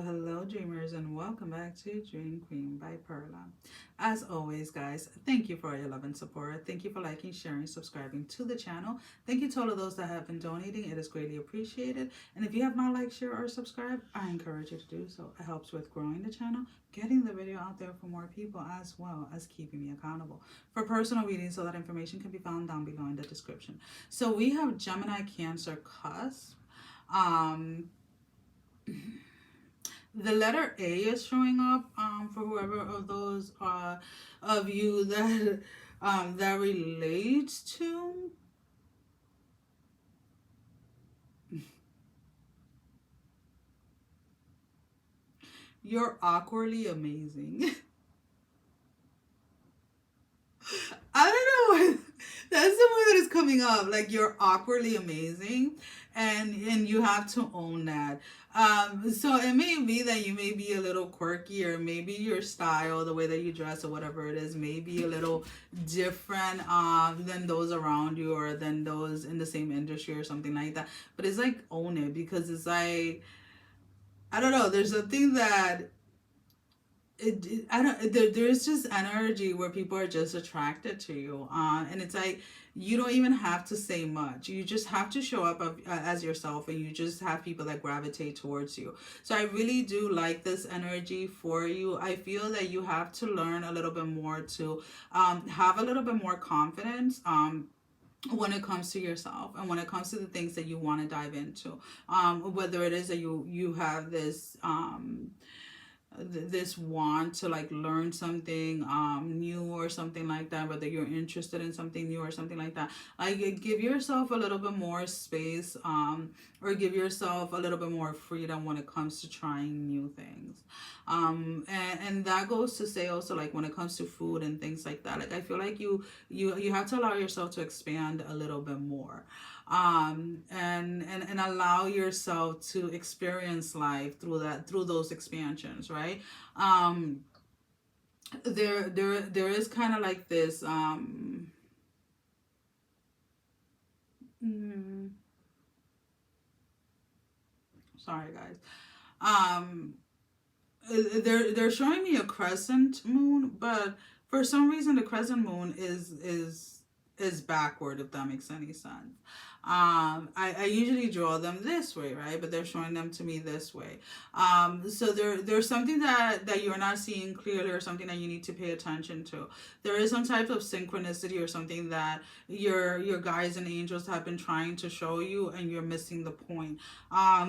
Hello, dreamers, and welcome back to Dream Queen by Perla. As always, guys, thank you for your love and support. Thank you for liking, sharing, subscribing to the channel. Thank you to all of those that have been donating. It is greatly appreciated. And if you have not liked, share, or subscribed, I encourage you to do so. It helps with growing the channel, getting the video out there for more people, as well as keeping me accountable. For personal readings, so that information can be found down below in the description. So we have Gemini, Cancer, Cusp. Um, the letter A is showing up for whoever of those of you that that relates to. You're awkwardly amazing. I don't know. That's the word that is coming up. Like, you're awkwardly amazing, and you have to own that. So it may be that you may be a little quirky, or maybe your style, the way that you dress, or whatever it is, may be a little different than those around you, or than those in the same industry, or something like that. But it's like, own it, because it's like, I don't know. There's something that I don't there's just energy where people are just attracted to you, and it's like, you don't even have to say much. You just have to show up as yourself, and you just have people that gravitate towards you. So I really do like this energy for you. I feel that you have to learn a little bit more to have a little bit more confidence, when it comes to yourself, and when it comes to the things that you want to dive into, whether it is that you have this want to like learn something new, or something like that, whether you're interested in something new or something like that. Like, give yourself a little bit more space, or give yourself a little bit more freedom when it comes to trying new things. And that goes to say also, like, when it comes to food and things like that, like, I feel like you have to allow yourself to expand a little bit more, and allow yourself to experience life through those expansions, right? There is kind of like this mm, sorry, guys. um they're showing me a crescent moon, but for some reason the crescent moon is backward, if that makes any sense. I usually draw them this way, right? But they're showing them to me this way. So there's something that you're not seeing clearly, or something that you need to pay attention to. There is some type of synchronicity, or something that your guides and angels have been trying to show you, and you're missing the point.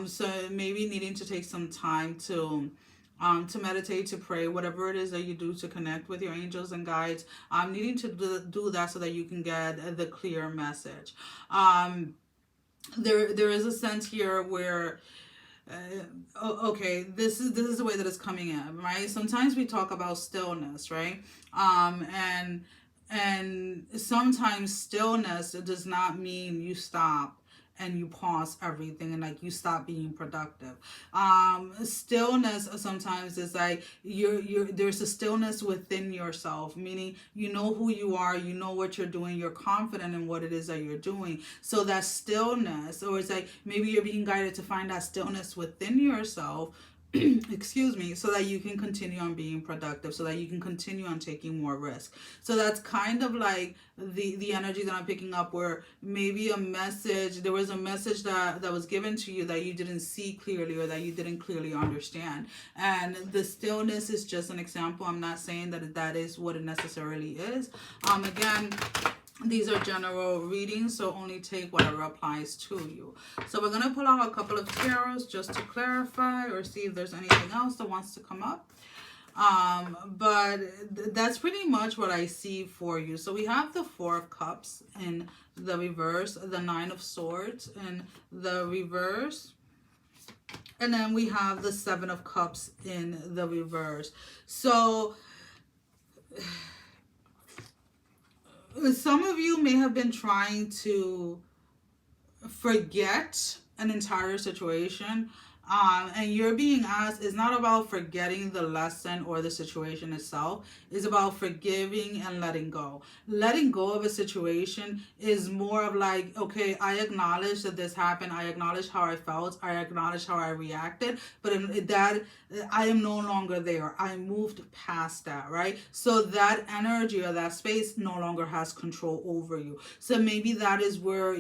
So maybe needing to take some time to meditate, to pray, whatever it is that you do to connect with your angels and guides, needing to do that so that you can get the clear message. There is a sense here where okay, this is the way that it's coming in, right? Sometimes we talk about stillness, right? And sometimes stillness does not mean you stop and you pause everything, and like, you stop being productive. Stillness sometimes is like, you're there's a stillness within yourself, meaning you know who you are, you know what you're doing, you're confident in what it is that you're doing. So that stillness, or it's like, maybe you're being guided to find that stillness within yourself, excuse me, so that you can continue on being productive, so that you can continue on taking more risk. So that's kind of like the energy that I'm picking up, where maybe there was a message that was given to you that you didn't see clearly, or that you didn't clearly understand. And the stillness is just an example. I'm not saying that is what it necessarily is. Again, these are general readings, so only take whatever applies to you. So we're going to pull out a couple of tarots just to clarify, or see if there's anything else that wants to come up. But that's pretty much what I see for you. So we have the Four of Cups in the reverse, the Nine of Swords in the reverse, and then we have the Seven of Cups in the reverse. So some of you may have been trying to forget an entire situation, And you're being asked, it's not about forgetting the lesson or the situation itself. It's about forgiving and letting go. Letting go of a situation is more of like, okay, I acknowledge that this happened. I acknowledge how I felt. I acknowledge how I reacted. But that I am no longer there. I moved past that, right? So that energy or that space no longer has control over you. So maybe that is where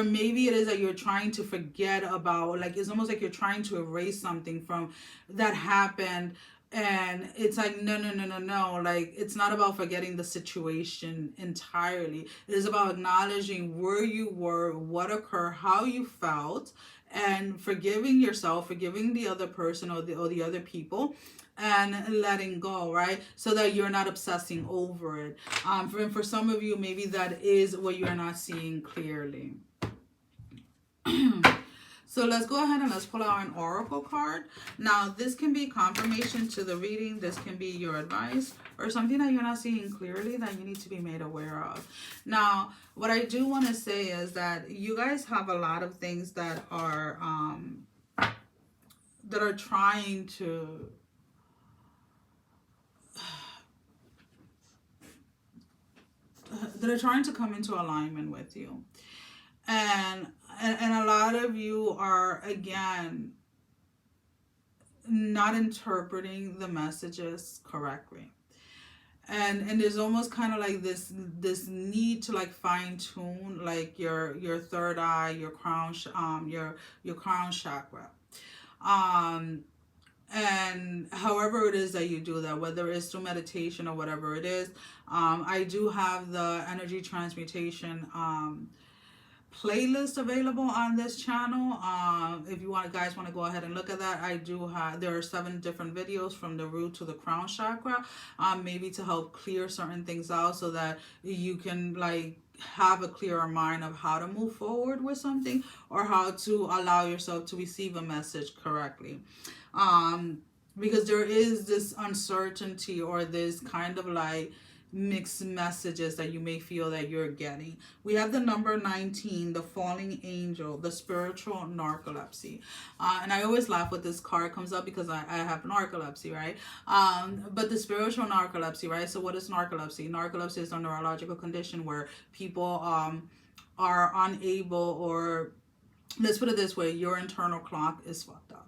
maybe it is that you're trying to forget about, like it's almost like you're trying to erase something from that happened, and it's like no, like it's not about forgetting the situation entirely. It is about acknowledging where you were, what occurred, how you felt, and forgiving yourself, forgiving the other person or the other people, and letting go, right? So that you're not obsessing over it. For some of you, maybe that is what you're not seeing clearly. So let's go ahead and let's pull out an oracle card. Now, this can be confirmation to the reading. This can be your advice or something that you're not seeing clearly that you need to be made aware of. Now, what I do want to say is that you guys have a lot of things that are trying to come into alignment with you. And a lot of you are, again, not interpreting the messages correctly. And there's almost kind of like this need to like fine tune like your third eye, your crown your crown chakra. And however it is that you do that, whether it's through meditation or whatever it is, I do have the energy transmutation playlist available on this channel. If you guys want to go ahead and look at that, I do have, there are 7 different videos from the root to the crown chakra, maybe to help clear certain things out so that you can like have a clearer mind of how to move forward with something or how to allow yourself to receive a message correctly. Because there is this uncertainty or this kind of like mixed messages that you may feel that you're getting. We have the number 19, the falling angel, the spiritual narcolepsy. And I always laugh when this card comes up because I have narcolepsy, right? But the spiritual narcolepsy, right? So what is narcolepsy? Narcolepsy is a neurological condition where people are unable, or let's put it this way, your internal clock is fucked up.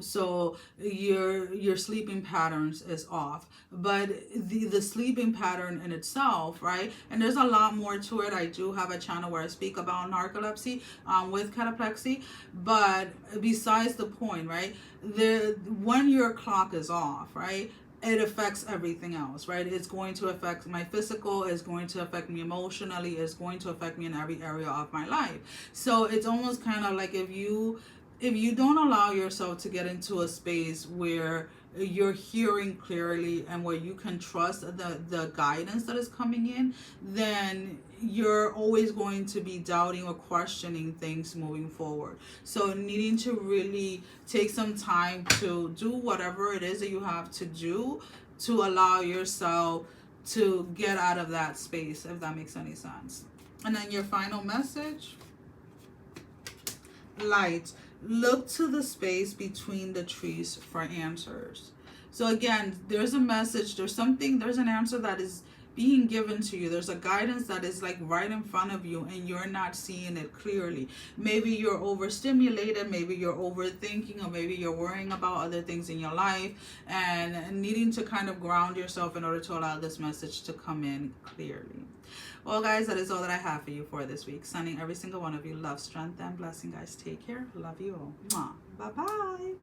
So your sleeping patterns is off, but the sleeping pattern in itself, right? And there's a lot more to it. I do have a channel where I speak about narcolepsy with cataplexy, but besides the point, right? When your clock is off, right, it affects everything else, right? It's going to affect my physical, it's going to affect me emotionally, it's going to affect me in every area of my life. So it's almost kind of like if you don't allow yourself to get into a space where you're hearing clearly and where you can trust the guidance that is coming in, then you're always going to be doubting or questioning things moving forward. So needing to really take some time to do whatever it is that you have to do to allow yourself to get out of that space, if that makes any sense. And then your final message, light. Look to the space between the trees for answers. So again, there's a message, there's an answer that is being given to you. There's a guidance that is like right in front of you and you're not seeing it clearly. Maybe you're overstimulated, maybe you're overthinking, or maybe you're worrying about other things in your life and needing to kind of ground yourself in order to allow this message to come in clearly. Well, guys, that is all that I have for you for this week. Sending every single one of you love, strength, and blessing, guys. Take care. Love you all. Mwah. Bye-bye.